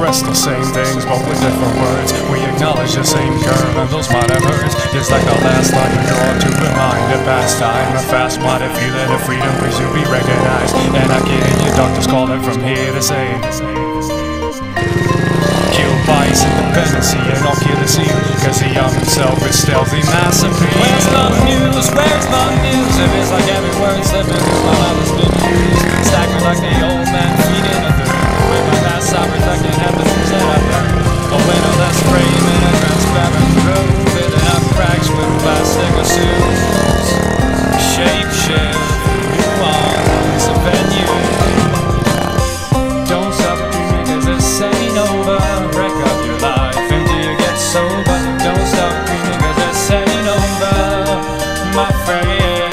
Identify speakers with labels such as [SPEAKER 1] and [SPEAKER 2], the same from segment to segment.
[SPEAKER 1] express the same things, but with different words. We acknowledge the same curve and those minor words. Just like the last line we draw to remind a past time, a fast minded feeling of freedom we should be recognized. And I can hear your doctors calling from here to say, kill vice, independency, and all kill the seal, cause the young himself is stealthy mass appeal. Where's the news? Where's the news? If it's like every word slipping through my mouth has been used, staggering like the old man feeding a third. With my past I reflect and have the things that I've learned. A windowless frame and a transparent room, filling up cracks with plastic assumes. Shape shift, nuance, a venue. Don't stop dreaming cause this ain't over. Wreck up your life until you get sober. Don't stop dreaming cause this ain't over, my friend.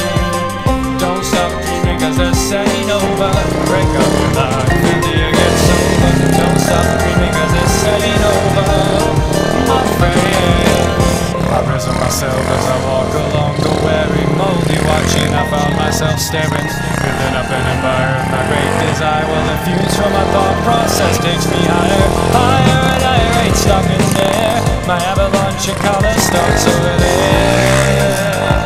[SPEAKER 1] Don't stop dreaming cause this ain't over. Wreck up your life until you get sober. Don't stop dreaming cause this ain't over, my friend. I risen myself as I walk along the weary, moldy watching. I found myself staring, building up an empire of my great desire. Well, the fuse from my thought process takes me higher, higher, and higher. Ain't stopping there. My avalanche of color starts over there,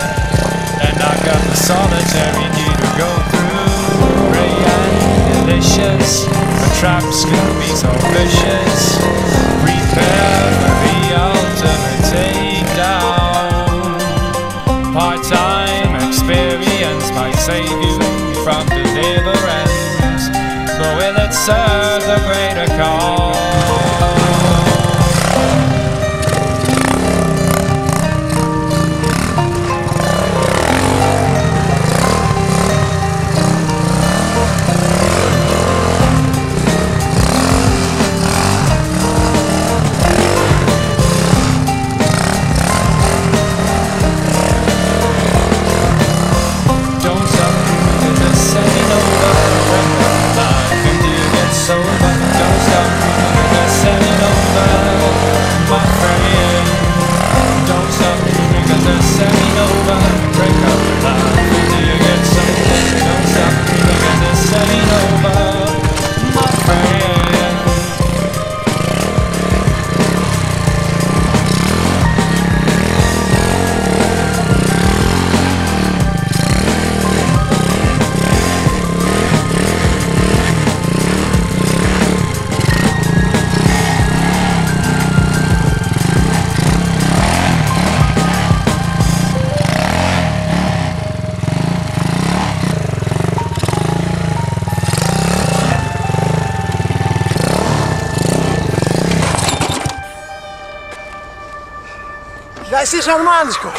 [SPEAKER 1] and I got the solitary key to go through. Ray and delicious, the traps can be so vicious. Prepare for the ultimate takedown. Part-time experience might save you from deliverance, but will it serve the greater cause?
[SPEAKER 2] Dai, sei sarmansko!